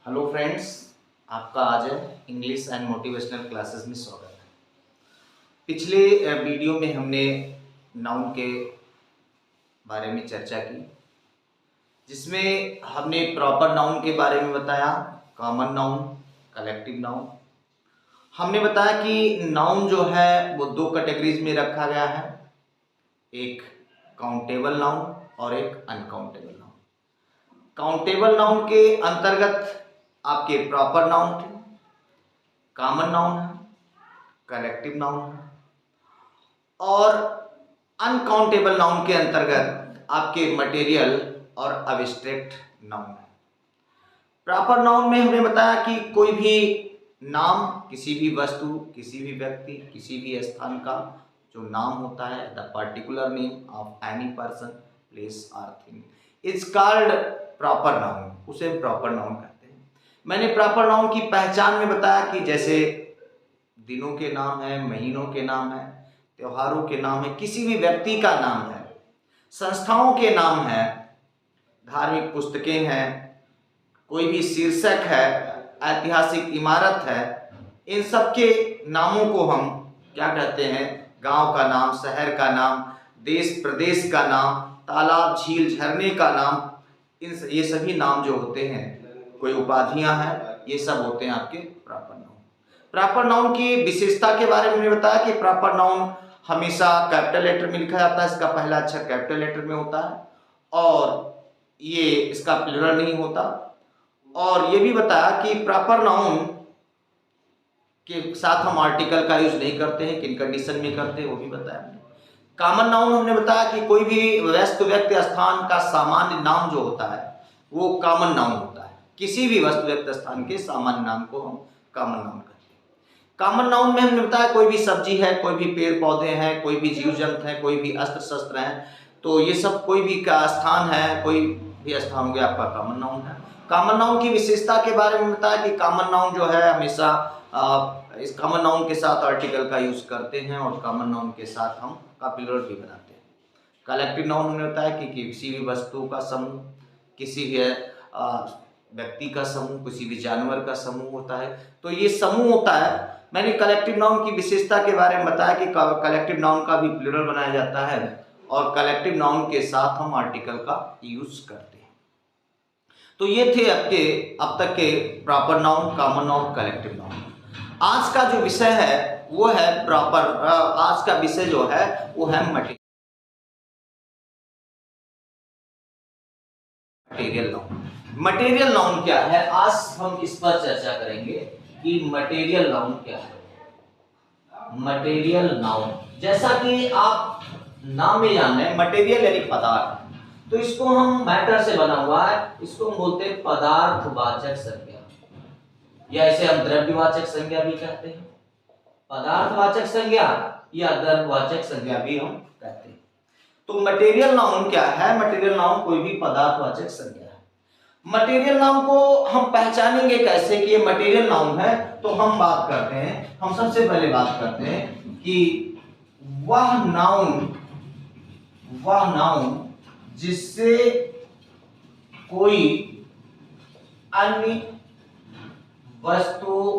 Hello friends, आपका आज English and motivational classes में स्वागत है। पिछले वीडियो में हमने नाउन के बारे में चर्चा की, जिसमें हमने प्रॉपर नाउन के बारे में बताया, कॉमन नाउन, कलेक्टिव नाउन। हमने बताया कि नाउन जो है वो दो कैटेगरीज में रखा गया है, एक काउंटेबल नाउन और एक अनकाउंटेबल नाउन। काउंटेबल नाउन के अंतर्गत आपके प्रॉपर नाउन थे, कॉमन नाउन है, कलेक्टिव नाउन है, और अनकाउंटेबल नाउन के अंतर्गत आपके मटेरियल और अब्स्ट्रैक्ट नाउन है। प्रॉपर नाउन में हमने बताया कि कोई भी नाम, किसी भी वस्तु, किसी भी व्यक्ति, किसी भी स्थान का जो नाम होता है, the particular name of any person, place और thing is called proper noun, उसे प्रॉपर नाउन कहते हैं। मैंने प्रॉपर नाउन की पहचान में बताया कि जैसे दिनों के नाम है, महीनों के नाम है, त्योहारों के नाम है, किसी भी व्यक्ति का नाम है, संस्थाओं के नाम है, धार्मिक पुस्तकें हैं, कोई भी शीर्षक है, ऐतिहासिक इमारत है, इन सब के नामों को हम क्या कहते हैं? गांव का नाम, शहर का नाम, देश प्रदेश का नाम, तालाब, झील, झरने का नाम, ये सभी नाम जो होते हैं, कोई उपाधियां हैं, ये सब होते हैं आपके प्रॉपर नाउन। प्रॉपर नाउन की विशेषता के बारे में बताया कि प्रॉपर नाउन हमेशा कैपिटल लेटर में लिखा जाता है, इसका पहला अक्षर कैपिटल लेटर में होता है और ये इसका प्लूरल नहीं होता। और ये भी बताया कि प्रॉपर नाउन के साथ हम आर्टिकल का यूज नहीं करते हैं, किन कंडीशन में करते हैं वो भी बताया। कॉमन नाउन हमने बताया कि कोई भी वस्तु, व्यक्ति, स्थान का सामान्य नाम जो होता है वो कॉमन नाउन होता है। किसी भी वस्तु, व्यक्ति, स्थान के सामान्य नाम को हम कॉमन नाउन कहते हैं। कॉमन नाउन में हमने बताया कोई भी सब्जी है, कोई भी पेड़ पौधे हैं, कोई भी जीव जंतु है, कोई भी अस्त्र शस्त्र हैं, तो ये सब कोई भी का स्थान है, कोई भी स्थान हो गया आपका कॉमन नाउन है। कॉमन नाउन की विशेषता के बारे में बताया कि कॉमन नाउन जो है हमेशा इस कॉमन नाउन के साथ आर्टिकल का यूज करते हैं और कॉमन नाउन के साथ हम का प्लूरल भी बनाते हैं। कलेक्टिव नाउन हमने बताया कि किसी भी वस्तु का समूह, किसी भी व्यक्ति का समूह, किसी भी जानवर का समूह होता है, तो ये समूह होता है। मैंने कलेक्टिव नाउन की विशेषता के बारे में बताया कि कलेक्टिव नाउन का भी प्लूरल बनाया जाता है और कलेक्टिव नाउन के साथ हम आर्टिकल का यूज करते हैं। तो ये थे अब तक के proper noun, common noun, collective noun. आज का जो विषय है वो है आज का विषय जो है वो है मटेरियल नाउन। मटेरियल नाउन क्या है, आज हम इस पर चर्चा करेंगे कि मटेरियल नाउन क्या है। मटेरियल नाउन, जैसा कि आप नाम में जान रहे हैं, मटेरियल यानी पदार्थ, तो इसको हम मैटर से बना हुआ है, इसको हम बोलते हैं पदार्थवाचक संज्ञा, या इसे हम द्रव्यवाचक संज्ञा भी कहते हैं, पदार्थवाचक संज्ञा या द्रव्यवाचक संज्ञा भी हम कहते हैं। तो मटेरियल नाउन क्या है? मटेरियल नाउन कोई भी पदार्थवाचक संज्ञा है। मटेरियल नाउन को हम पहचानेंगे कैसे कि ये मटेरियल नाउन है? तो हम बात करते हैं, हम सबसे पहले बात करते हैं कि वह नाउन जिससे कोई अन्य वस्तु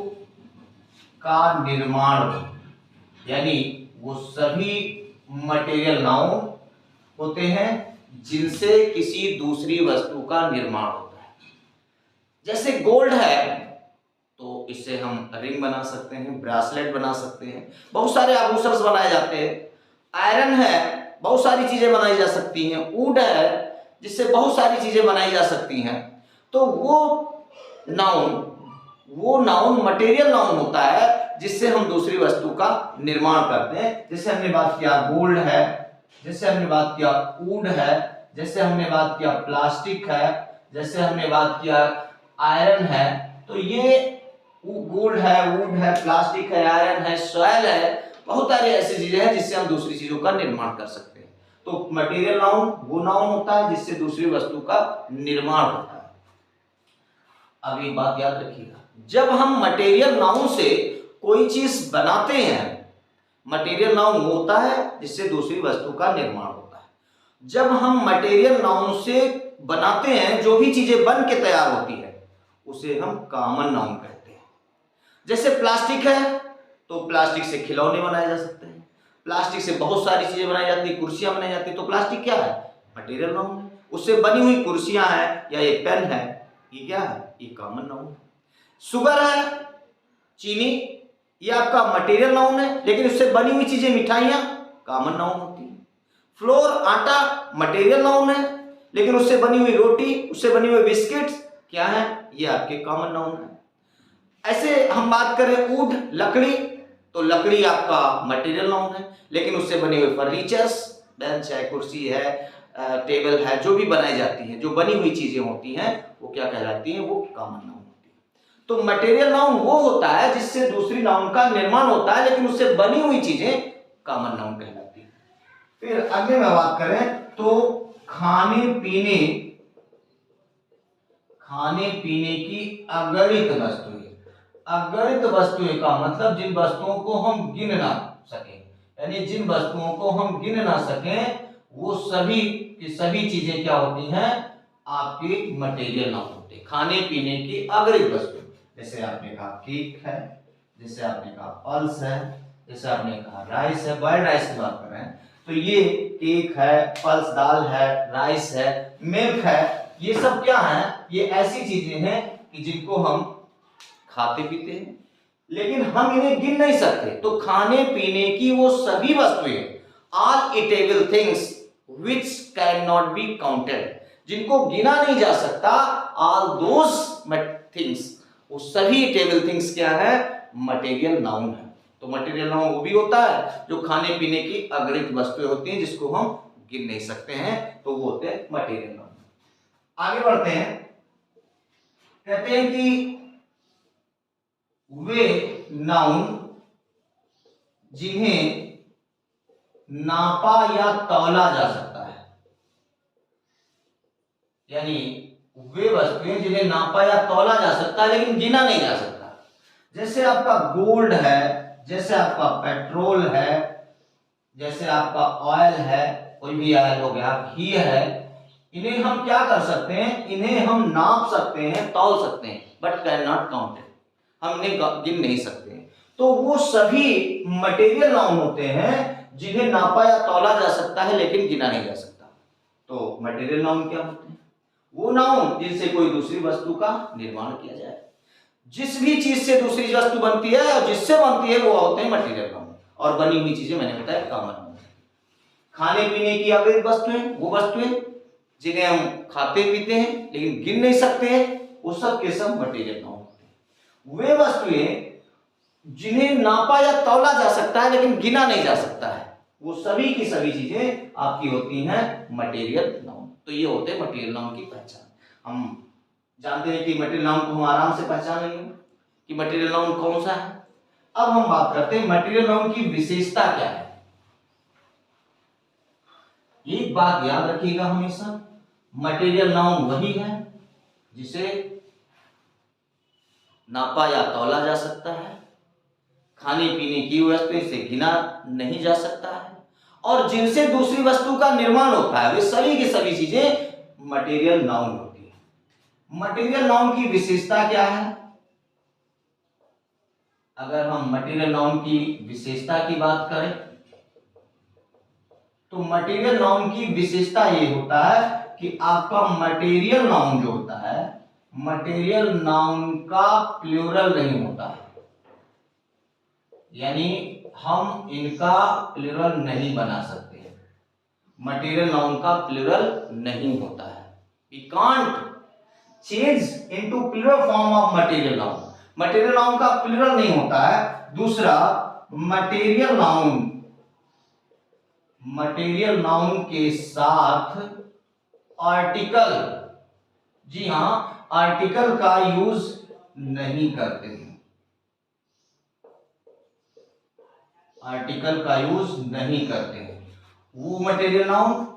का निर्माण हो, यानी वो सभी मटेरियल नाउन होते हैं जिनसे किसी दूसरी वस्तु का निर्माण होता है। जैसे गोल्ड है तो इससे हम रिंग बना सकते हैं, ब्रेसलेट बना सकते हैं, बहुत सारे आभूषण बनाए जाते हैं। आयरन है, बहुत सारी चीजें बनाई जा सकती हैं। वुड है जिससे बहुत सारी चीजें बनाई जा सकती हैं। तो वो नाउन मटेरियल नाउन होता है जिससे हम दूसरी वस्तु का निर्माण करते हैं। जैसे हमने बात किया गोल्ड है, जैसे हमने बात किया वुड है, जैसे हमने बात किया प्लास्टिक है, जैसे हमने बात किया आयरन है। तो ये गोल्ड है, वुड है, प्लास्टिक है, आयरन है, सॉइल है, बहुत सारी ऐसी चीजें हैं जिससे हम दूसरी चीजों का निर्माण कर सकते हैं। तो मटेरियल नाउन वो नाउन होता है जिससे दूसरी वस्तु का निर्माण होता है। अब एक बात याद रखिएगा, जब हम मटेरियल नाउन से कोई चीज बनाते हैं, मटेरियल नाउन वो होता है जिससे दूसरी वस्तु का निर्माण होता है। जब हम मटेरियल नाउन से बनाते हैं, जो भी चीजें बन के तैयार होती है उसे हम कॉमन नाउन कहते हैं। जैसे प्लास्टिक है तो प्लास्टिक से खिलौने बनाए जा सकते हैं, प्लास्टिक से बहुत सारी चीजें बनाई जाती है, कुर्सियां बनाई जाती है, तो प्लास्टिक क्या है? मटेरियल नाउन है। उससे बनी हुई कुर्सियां हैं या ये पेन है, ये क्या है? ये कॉमन नाउन है। शुगर है, चीनी, ये आपका मटेरियल नाउन है, लेकिन उससे बनी हुई चीजें मिठाइयां कॉमन नाउन होती है। फ्लोर, आटा मटेरियल नाउन है, लेकिन उससे बनी हुई रोटी, उससे बनी हुई बिस्किट्स क्या है? ये आपके कॉमन नाउन है। ऐसे हम बात करें वुड, लकड़ी, तो लकड़ी आपका मटेरियल नाउन है, लेकिन उससे बने हुए फर्नीचर्स, बेंच है, कुर्सी है, टेबल है, जो भी बनाई जाती है, जो बनी हुई चीजें होती हैं, वो क्या कहलाती हैं? वो कॉमन नाउन होती है। तो मटेरियल नाउन वो होता है जिससे दूसरी नाउन का निर्माण होता है, लेकिन उससे बनी हुई चीजें कॉमन नाउन कहलाती है। फिर आगे में बात करें तो खाने पीने की अगणित वस्तुएं। अगणित वस्तुएं का मतलब जिन वस्तुओं को हम गिन ना सकें, यानी जिन वस्तुओं को हम गिन ना सकें, वो सभी की सभी चीजें क्या होती हैं? आपकी मटेरियल नाउन होती है। खाने पीने की अगणित वस्तु, जैसे आपने कहा केक है, जैसे आपने कहा पल्स है, जैसे आपने कहा राइस है, बॉइल्ड राइस की बात कर रहे हैं, तो ये केक है, पल्स दाल है, राइस है, मिल्क है, ये सब क्या है? ये ऐसी चीजें हैं कि जिनको हम खाते पीते हैं, लेकिन हम इन्हें गिन नहीं सकते। तो खाने पीने की वो सभी वस्तुएं, all eatable things which can not be counted, जिनको गिना नहीं जा सकता, ऑल दोज थिंग्स, वो सभी ईटेबल थिंग्स क्या है? मटेरियल नाउन है। तो मटेरियल नाउन वो भी होता है जो खाने पीने की अगणित वस्तुएं होती हैं जिसको हम गिन नहीं सकते हैं, तो वो होते हैं मटेरियल नाउन। आगे बढ़ते हैं, कहते हैं कि वे नाउन जिन्हें नापा या तौला जा सकता है, यानी वे वस्तुएं जिन्हें नापा या तौला जा सकता है लेकिन गिना नहीं जा सकता। जैसे आपका गोल्ड है, जैसे आपका पेट्रोल है, जैसे आपका ऑयल है, कोई भी ऑयल हो गया, घी है, इन्हें हम क्या कर सकते हैं? इन्हें हम नाप सकते हैं, तौल सकते हैं, बट कैन नॉट काउंटेड, हम इन्हें गिन नहीं सकते हैं। तो वो सभी मटेरियल नाउन होते हैं जिन्हें नापा या तौला जा सकता है लेकिन गिना नहीं जा सकता। तो मटेरियल नाउन क्या होते हैं? वो नाउन जिनसे कोई दूसरी वस्तु का निर्माण किया जाए। जिस भी चीज से दूसरी वस्तु बनती है और जिससे बनती है वो होते हैं मटेरियल नाउन, और बनी हुई चीजें मैंने बताया कॉमन नाउन। खाने पीने की अवैध वस्तुएं, वो वस्तुएं जिन्हें हम खाते पीते हैं लेकिन गिन नहीं सकते हैं, वो सब के सब मटेरियल नाउन होते हैं। वे वस्तुएं जिन्हें नापा या तौला जा सकता है लेकिन गिना नहीं जा सकता है, वो सभी की सभी चीजें आपकी होती हैं मटेरियल नाउन। तो ये होते हैं मटेरियल नाउन की पहचान। हम जानते हैं कि मटेरियल नाउन को हम आराम से पहचान लेंगे कि मटेरियल नाउन कौन सा है। अब हम बात करते हैं मटेरियल नाउन की विशेषता क्या है। एक बात याद रखिएगा हमेशा, मटेरियल नाउन वही है जिसे नापा या तौला जा सकता है, खाने पीने की वस्तुएं से गिना नहीं जा सकता है, और जिनसे दूसरी वस्तु का निर्माण होता है, वे सभी की सभी चीजें मटेरियल नाउन होती है। मटेरियल नाउन की विशेषता क्या है? अगर हम मटेरियल नाउन की विशेषता की बात करें तो मटेरियल नाउन की विशेषता ये होता है कि आपका मटेरियल नाउन जो होता है, मटेरियल नाउन का प्लूरल नहीं होता है, यानी हम इनका प्लूरल नहीं बना सकते। मटेरियल नाउन का प्लूरल नहीं होता है। We can't change into plural form of material noun. Material noun का प्लूरल नहीं होता है। दूसरा, मटेरियल नाउन के साथ आर्टिकल, जी हां, आर्टिकल का यूज नहीं करते हैं, आर्टिकल का यूज नहीं करते हैं। वो मटेरियल नाउन,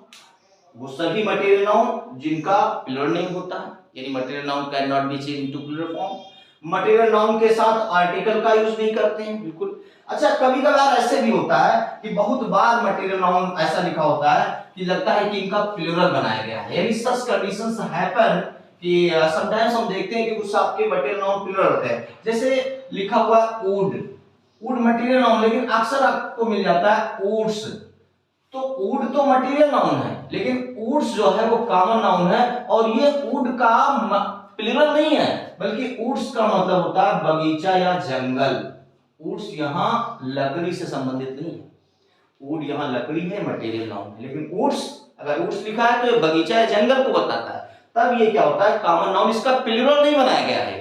वो सभी मटेरियल नाउन जिनका प्लूरल नहीं होता है, यानी material noun can not be change into plural form. Material noun के साथ आर्टिकल का यूज नहीं करते हैं, बिल्कुल। अच्छा, कभी कभार ऐसे भी होता है कि बहुत बार मटेरियल नाउन ऐसा लिखा होता है कि लगता है कि इनका प्लूरल बनाया गया है, यानी सच कंडीशंस हैपन कि समटाइम्स हम देखते हैं कि कुछ आपके मटेरियल नाउन प्लूरल होते हैं, जैसे लिखा हुआ वुड, वुड मटेरियल नाउन, लेकिन अक्सर आपको मिल जाता है वुड्स। तो वुड तो मटेरियल नाउन है, लेकिन वुड्स जो है वो कॉमन नाउन है, और ये वुड का प्लूरल नहीं है, बल्कि वुड्स का मतलब होता है बगीचा या जंगल। वुड्स यहाँ लकड़ी से संबंधित नहीं है, वुड यहाँ लकड़ी है, मटेरियल नाउन है, लेकिन वुड्स, अगर वुड्स लिखा है तो ये बगीचा या जंगल को बताता है, तब ये क्या होता है कॉमन नाउन, इसका प्लूरल नहीं बनाया गया है।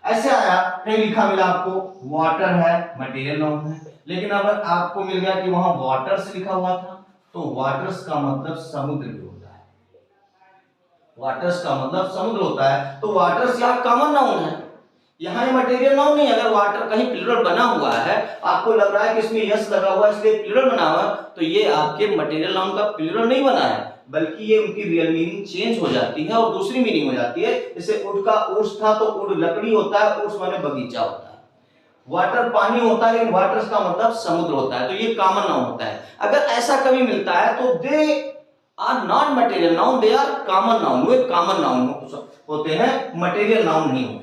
ऐसे आया, कहीं लिखा मिला आपको वाटर है, मटेरियल नाउन है, लेकिन अगर आपको मिल गया कि वहां वाटर्स लिखा हुआ था, तो वाटर्स का मतलब समुद्र भी होता है, वाटर्स का मतलब समुद्र होता है, तो वाटर्स यहाँ कॉमन नाउन है, यहाँ ये मटेरियल नाउन नहीं। अगर वाटर कहीं प्लूरल बना हुआ है, आपको लग रहा है कि इसमें यस लगा हुआ है इसलिए प्लूरल बना हुआ है, तो ये आपके मटेरियल नाउन का प्लूरल नहीं बना है, बल्कि ये उनकी रियल मीनिंग चेंज हो जाती है और दूसरी मीनिंग हो जाती है। जैसे उड का उड्स था तो उड लकड़ी होता है, उड्स माने बगीचा होता है। वाटर पानी होता है, लेकिन वाटर्स का मतलब समुद्र होता है, तो ये कॉमन नाउन होता है। अगर ऐसा कभी मिलता है तो they are not material noun, they are common noun, वे कॉमन नाउन होते हैं, मटेरियल नाउन नहीं होते।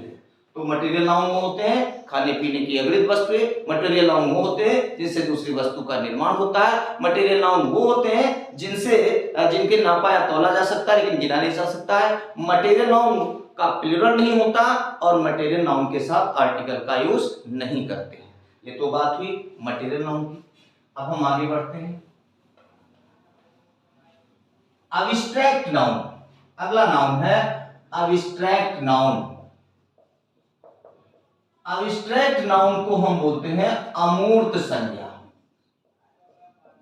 तो मटेरियल नाउन वो होते हैं खाने पीने की अग्रिम वस्तुएं, मटेरियल नाउन वो होते हैं जिनसे दूसरी वस्तु का निर्माण होता है, मटेरियल नाउन वो होते हैं जिनके नापा या तौला जा सकता है लेकिन गिना नहीं जा सकता है, मटेरियल नाउन का प्लूरल नहीं होता, और मटेरियल नाउन के साथ आर्टिकल का यूज नहीं करते हैं। ये तो बात हुई मटेरियल नाउन की। अब हम आगे बढ़ते हैं, अब्स्ट्रैक्ट नाउन। अगला नाउन है अब्स्ट्रैक्ट नाउन। अब्स्ट्रैक्ट नाउन को हम बोलते हैं अमूर्त संज्ञा।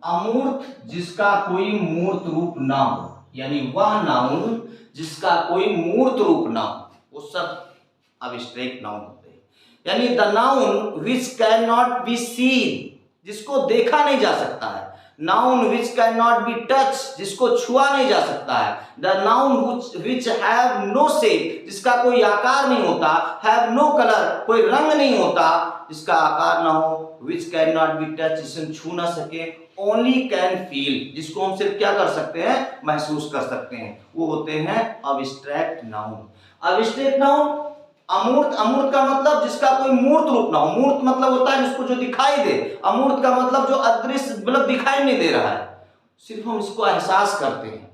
अमूर्त जिसका कोई मूर्त रूप ना हो, यानी वह नाउन जिसका कोई मूर्त रूप ना हो, वो सब अब्स्ट्रैक्ट नाउन होते हैं। यानी the noun which can not be seen, जिसको देखा नहीं जा सकता है, noun which can not be touch, जिसको छुआ नहीं जा सकता है, the noun which have no shape, जिसका कोई आकार नहीं होता, हैव नो कलर, कोई रंग नहीं होता, जिसका आकार ना हो, विच कैन नॉट बी टच, जिसे हम छू ना सके, ओनली कैन फील, जिसको हम सिर्फ क्या कर सकते हैं, महसूस कर सकते हैं, वो होते हैं अब्स्ट्रैक्ट नाउन। अब्स्ट्रैक्ट नाउन अमूर्त, अमूर्त का मतलब जिसका कोई मूर्त रूप ना हो, मूर्त मतलब होता है जिसको जो दिखाई दे, अमूर्त का मतलब जो अदृश्य मतलब दिखाई नहीं दे रहा है, सिर्फ हम इसको एहसास करते हैं,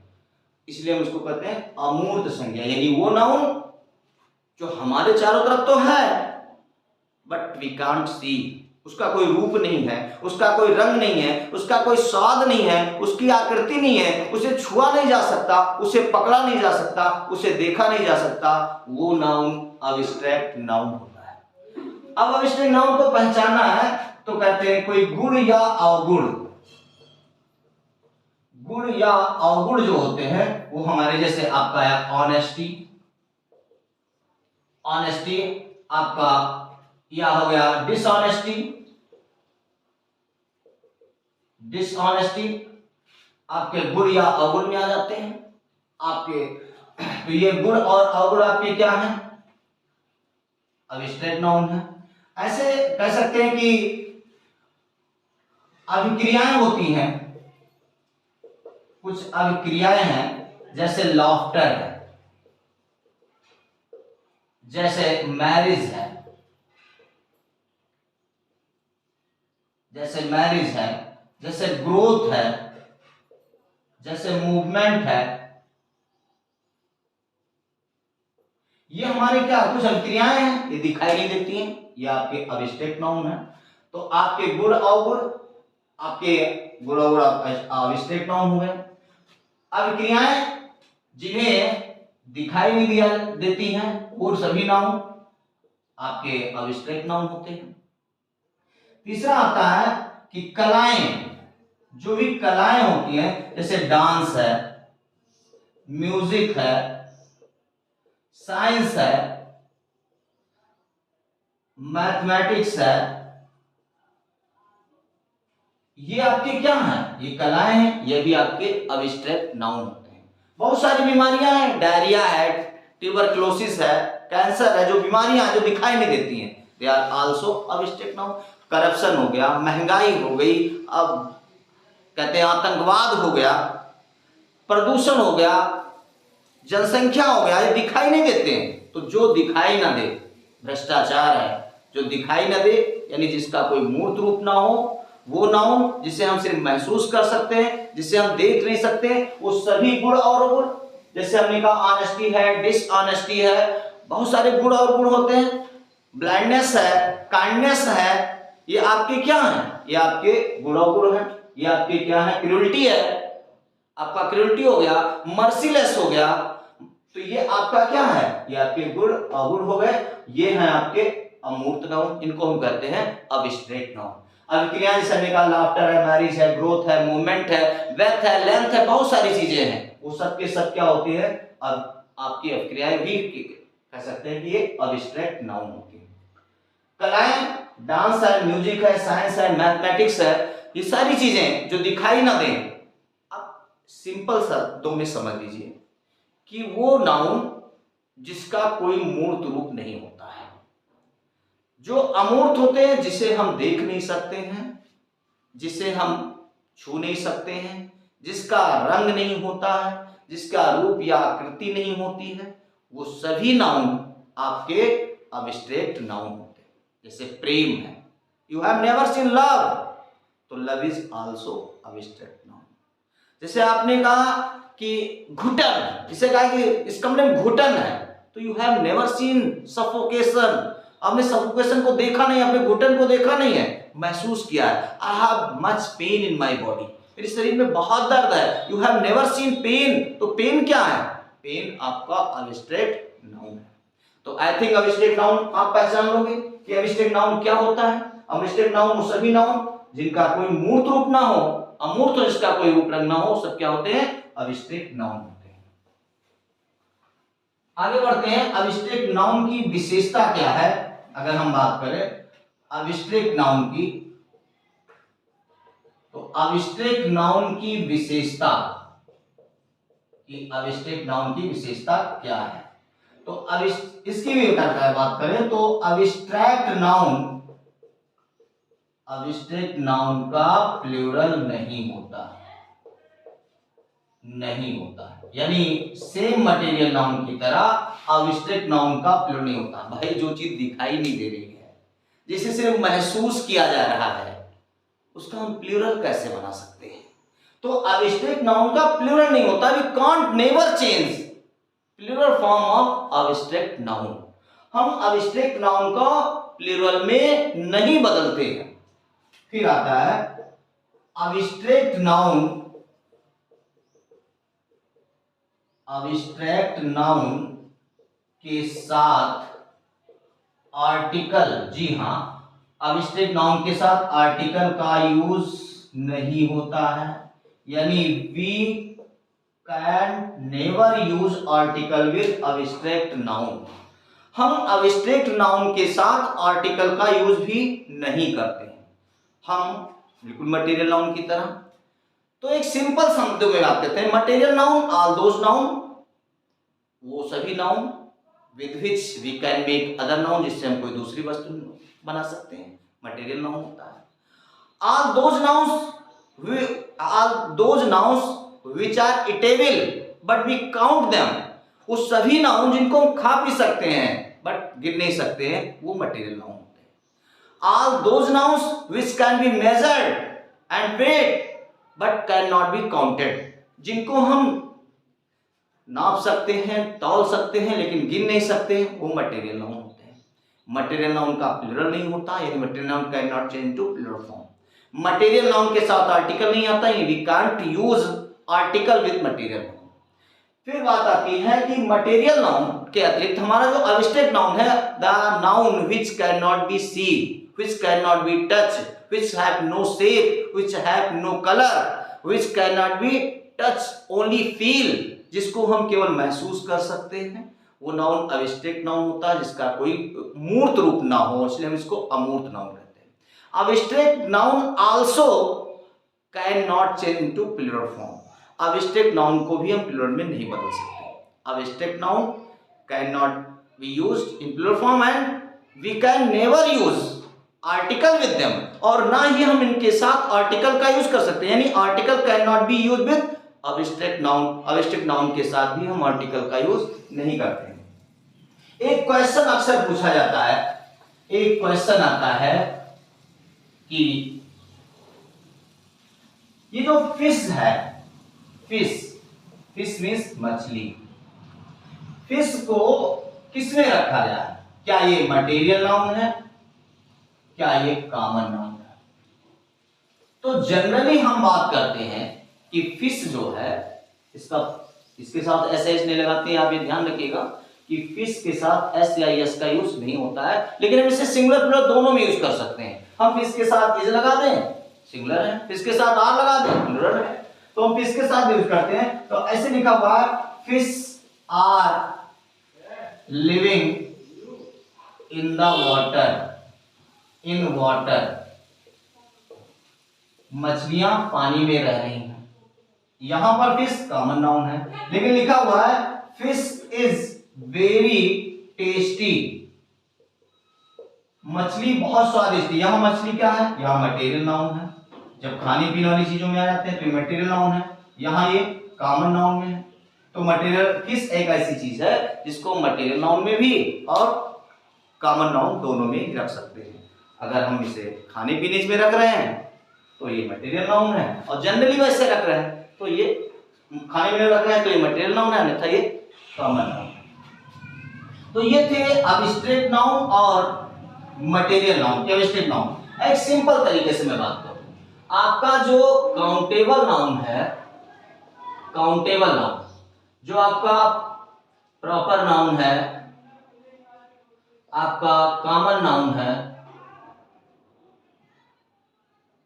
इसलिए हम इसको कहते हैं अमूर्त संज्ञा। यानी वो नाउन जो हमारे चारों तरफ तो है बट वी कांट सी, उसका कोई रूप नहीं है, उसका कोई रंग नहीं है, उसका कोई स्वाद नहीं है, उसकी आकृति नहीं है, उसे छुआ नहीं जा सकता, उसे पकड़ा नहीं जा सकता, उसे देखा नहीं जा सकता, वो नाउन अब्स्ट्रैक्ट नाउन होता है। अब अब्स्ट्रैक्ट नाउन को पहचानना है तो कहते हैं कोई गुण या अवगुण। गुण या अवगुण जो होते हैं वो हमारे, जैसे आपका है ऑनेस्टी, ऑनेस्टी आपका, या हो गया डिसऑनेस्टी, डिसऑनेस्टी आपके गुण या अवगुण में आ जाते हैं आपके। तो ये गुण और अवगुण आपके क्या हैं, अब्स्ट्रैक्ट नाउन है। ऐसे कह सकते हैं कि अभिक्रियाएं होती हैं, कुछ अभिक्रियाएं हैं, जैसे लॉफ्टर है, जैसे मैरिज है, जैसे मैरिज है, जैसे ग्रोथ है, जैसे मूवमेंट है, ये हमारे क्या कुछ अभिक्रियाएं हैं, ये दिखाई नहीं देती हैं, ये आपके अब्स्ट्रैक्ट नाउन है। तो आपके गुण अवगुण, आपके गुण अवगुण अब्स्ट्रैक्ट नाउन हुए। अभिक्रियाएं जिन्हें दिखाई नहीं दिया देती हैं वो सभी नाउन आपके अब्स्ट्रैक्ट नाउन होते हैं। तीसरा आता है कि कलाएं, जो भी कलाएं होती हैं, जैसे डांस है, म्यूजिक है, साइंस है, मैथमेटिक्स है, ये आपके क्या हैं, ये कलाएं हैं, ये भी आपके अब्स्ट्रैक्ट नाउन होते हैं। बहुत सारी बीमारियां हैं, डायरिया है, ट्यूबरक्लोसिस है, कैंसर है, जो बीमारियां हैं जो दिखाई नहीं देती हैं, they are also abstract noun. Corruption हो गया, महंगाई हो गई, अब कहते हैं आतंकवाद हो गया, प्रदूषण हो गया, जनसंख्या हो गया, ये दिखाई नहीं देते हैं। तो जो दिखाई ना दे, भ्रष्टाचार है। जो दिखाई ना दे यानी जिसका कोई मूर्त रूप ना हो, वो नाउन जिसे हम सिर्फ महसूस कर सकते हैं, जिसे हम देख नहीं सकते, वो सभी गुण और गुण, जैसे हमने कहा ऑनेस्टी है, डिसऑनेस्टी है, बहुत सारे गुण और गुण होते हैं। ब्लाइंडनेस है, काइंडनेस है, ये आपके क्या है? ये आपके गुण और गुण है। ये आपके क्या है? क्रूरटी है, आपका क्रूरटी हो गया, मर्सीलेस हो गया, तो ये आपका क्या है? ये आपके गुण अवगुण हो गए। ये हैं आपके अमूर्त नाउन, इनको हम कहते हैं अब्स्ट्रैक्ट नाउन। अभिक्रिया जैसे हमने कहा लाफ्टर है, मैरिज है, ग्रोथ है, मूवमेंट है, वेथ है, लेंथ है, बहुत सारी चीजें हैं, वो सब के सब क्या होती है? अब आपकी अभिक्रियाएं भी कह सकते हैं कि ये अब्स्ट्रैक्ट नाउन होती है। कलाएं, डांस है, म्यूजिक है, साइंस है, मैथमेटिक्स है, ये सारी चीजें जो दिखाई ना दें, आप सिंपल शब्दों में समझ लीजिए कि वो नाउन जिसका कोई मूर्त रूप नहीं होता है। जो अमूर्त होते हैं, जिसे हम देख नहीं सकते हैं, जिसे हम छू नहीं सकते हैं, जिसका रंग नहीं होता है, जिसका रूप या आकृति नहीं होती है, वो सभी नाउन आपके अब्स्ट्रैक्ट नाउन होते हैं। जैसे प्रेम है, you have never seen love, तो love is also abstract noun. जैसे आपने कहा कि घुटन, जिसे कहा कि इस कमरे में घुटन है, तो you have never scene suffocation, आपने सफोकेशन को देखा नहीं, आपने घुटन को देखा नहीं है, महसूस किया है। I have much pain in my body, मेरे शरीर में बहुत दर्द है। You have never seen pain, तो पेन क्या है? पेन आपका अब्स्ट्रैक्ट नाउन है। तो आई थिंक अब्स्ट्रैक्ट नाउन आप पहचान लोगे कि अब्स्ट्रैक्ट नाउन क्या होता है। अब्स्ट्रैक्ट नाउन वो सभी नाउन जिनका कोई मूर्त रूप ना हो, अमूर्त हो जिसका कोई रूप रंग ना हो, सब क्या होते हैं? अब्स्ट्रैक्ट नाउन होते हैं। आगे बढ़ते हैं, अब्स्ट्रैक्ट नाउन की विशेषता क्या है। अगर हम बात करें अब्स्ट्रैक्ट नाउन की, तो अब्स्ट्रैक्ट नाउन की विशेषता, कि अब्स्ट्रैक्ट नाउन की विशेषता क्या है, तो अब इसकी भी बात करें तो अब्स्ट्रैक्ट नाउन का प्लूरल नहीं होता है, नहीं होता है। यानी सेम मटेरियल नाउन की तरह अब्स्ट्रैक्ट नाउन का प्लूरल नहीं होता। भाई जो चीज दिखाई नहीं दे रही है, जिसे सिर्फ महसूस किया जा रहा है, उसका हम प्लूरल कैसे बना सकते हैं? तो अब्स्ट्रैक्ट नाउन का प्लूरल नहीं होता। We can't never change plural form of abstract noun. हम अब्स्ट्रैक्ट नाउन को प्लूरल में नहीं बदलते हैं। फिर आता है अब्स्ट्रैक्ट नाउन के साथ आर्टिकल, जी हां, अब्स्ट्रैक्ट नाउन के साथ आर्टिकल का यूज नहीं होता है। यानी we can never use article with abstract noun. हम अब्स्ट्रैक्ट नाउन के साथ आर्टिकल का यूज भी नहीं करते हैं, हम बिल्कुल मटेरियल नाउन की तरह। तो एक सिंपल शब्द में बात करते हैं, material noun all those noun, वो सभी noun with which we can make other noun, जिससे हम कोई दूसरी वस्तु बना सकते हैं, मटेरियल नाउन होता है। All those nouns which are eatable but we count them, वो सभी नाउन जिनको हम खा पी सकते हैं बट गिन नहीं सकते हैं, वो मटेरियल नाउन होते हैं। all those nouns which can be measured and weighed but cannot be counted, जिनको हम नाप सकते हैं, तौल सकते हैं, लेकिन गिन नहीं सकते, वो मटेरियल नाउन होते हैं। मटेरियल नाउन का प्लूरल नहीं होता, यानी material noun can not change to plural form. Material noun के साथ आर्टिकल नहीं आता, we can't use article with material noun. फिर बात आती है कि मटेरियल नाउन के अतिरिक्त हमारा जो अब्स्ट्रैक्ट नाउन है, the noun which can not be seen, which can not be touch, which have no shape, which have no colour, which can not be touch only feel, जिसको हम केवल महसूस कर सकते हैं, वो नाउन अब्स्ट्रैक्ट नाउन होता है, जिसका कोई मूर्त रूप ना हो, इसलिए हम इसको अमूर्त नाउन कहते हैं। Abstract noun also can not change into plural form. Abstract noun को भी हम प्लूरल में नहीं बदल सकते। Abstract noun can not be used in plural form and we can never use article with them, और ना ही हम इनके साथ आर्टिकल का यूज कर सकते हैं, यानी article can not be use with अविष्टिक नाउन के साथ भी हम आर्टिकल का यूज नहीं करते हैं। एक क्वेश्चन अक्सर पूछा जाता है, एक क्वेश्चन आता है कि ये जो फिश है, फिश मीन्स मछली, फिश को किसमें रखा जाए? क्या ये मटेरियल नाउन है, क्या ये कॉमन नाउन है? तो जनरली हम बात करते हैं कि फिश जो है, इसके साथ एस एच नहीं लगाते हैं। आप ये ध्यान रखिएगा कि फिश के साथ एस या एस का यूज नहीं होता है, लेकिन हम इसे सिंगुलर प्लूरल दोनों में यूज कर सकते हैं। हम फिश के साथ इज लगा दें, सिंगुलर है, फिश के साथ आर लगा दें, प्लूरल है, तो हम फिश के साथ यूज करते हैं। तो ऐसे लिखा हुआ है, fish are living in the water, in water, मछलियां पानी में रह रही हैं। यहां पर फिश कॉमन नाउन है, लेकिन लिखा हुआ है फिश इज वेरी टेस्टी, मछली बहुत स्वादिष्ट। यहां मछली क्या है? यहां मटेरियल नाउन है। जब खाने पीने वाली चीजों में आ जाते हैं तो ये मटेरियल नाउन है, यहां ये कॉमन नाउन में है। तो मटेरियल फिश एक ऐसी चीज है जिसको मटेरियल नाउन में भी और कॉमन नाउन दोनों में रख सकते हैं। अगर हम इसे खाने पीने में रख रहे हैं तो ये मटेरियल नाउन है, और जनरली वैसे रख रहे हैं तो ये खाने पीने रख रहे हैं तो ये मटेरियल नाउन है, अन्यथा ये कॉमन नाउन। तो ये थे अब्स्ट्रैक्ट नाउन और मटेरियल नाउन, अब्स्ट्रैक्ट नाउन। एक सिंपल तरीके से मैं बात करूं, आपका जो काउंटेबल नाउन है, काउंटेबल नाउन जो आपका प्रॉपर नाउन है, आपका कॉमन नाउन है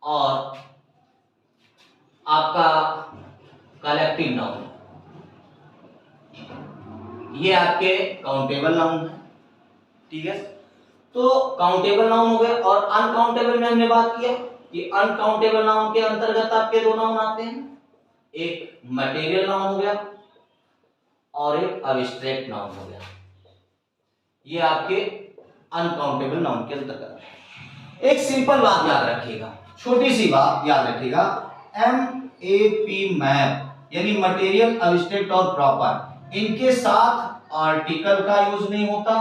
और आपका कलेक्टिव नाउन, ये आपके काउंटेबल नाउन है। ठीक है, तो काउंटेबल नाउन हो गए। और अनकाउंटेबल में हमने बात किया कि अनकाउंटेबल नाउन के अंतर्गत आपके दो नाउन आते हैं, एक मटेरियल नाउन हो गया और एक अब्स्ट्रैक्ट नाउन हो गया। ये आपके अनकाउंटेबल नाउन के अंतर्गत है। एक सिंपल बात याद रखिएगा, छोटी सी बात याद रखिएगा, MAP मैप यानी मटेरियल, अब्स्ट्रैक्ट और प्रॉपर, इनके साथ आर्टिकल का यूज नहीं होता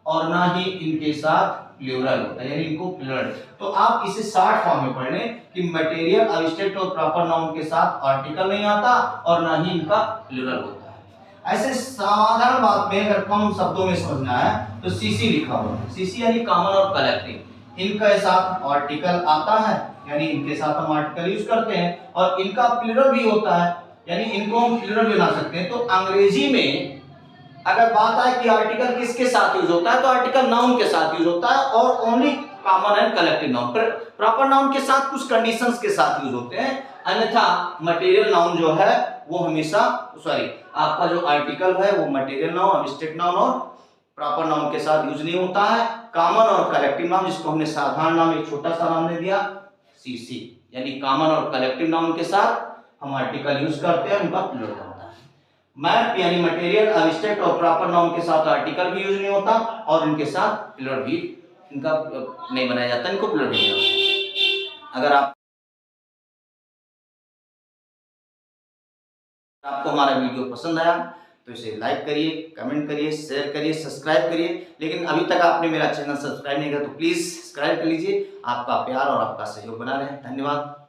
और ना ही इनके साथ प्लूरल होता है, यानी इनको प्लूरल। तो आप इसे शॉर्ट फॉर्म में पढ़ लें कि मटेरियल, अब्स्ट्रैक्ट और प्रॉपर नाउन के साथ आर्टिकल नहीं आता और ना ही इनका प्लूरल होता है। ऐसे साधारण बात में अगर कम शब्दों में समझना है तो सीसी लिखा हुआ है, सीसी यानी कॉमन और कलेक्टिव, इनके साथ आर्टिकल आता है, यानी इनके साथ हम आर्टिकल यूज करते हैं, और इनका प्लूरल भी होता है, यानी इनको हम प्लूरल बना सकते हैं। तो अंग्रेजी में अगर बात आए कि आर्टिकल किसके साथ यूज होता है, तो आर्टिकल नाउन के साथ यूज होता है और only common and collective noun. Proper noun के साथ कुछ कंडीशंस के साथ यूज होते हैं, अन्यथा मटेरियल नाउन जो है वो हमेशा, आपका जो आर्टिकल है वो मटेरियल नाउन, अब्स्ट्रैक्ट नाउन और प्रॉपर नाउन के साथ यूज नहीं होता है। कॉमन और कलेक्टिव नाउन, जिसको हमने साधारण नाम एक छोटा सा नाम दे दिया सीसी, यानी कॉमन और कलेक्टिव नाउन के साथ हम आर्टिकल यूज करते हैं, उनका प्लूरल होता है। मैप यानी मटेरियल, अब्स्ट्रैक्ट और प्रॉपर नाउन के साथ आर्टिकल भी यूज नहीं होता और इनके साथ प्लूरल भी इनका नहीं बनाया जाता, इनको प्लूरल नहीं होता। अगर आपको हमारा वीडियो पसंद आया तो इसे लाइक करिए, कमेंट करिए, शेयर करिए, सब्सक्राइब करिए। लेकिन अभी तक आपने मेरा चैनल सब्सक्राइब नहीं किया तो प्लीज सब्सक्राइब कर लीजिए। आपका प्यार और आपका सहयोग बना रहे। धन्यवाद।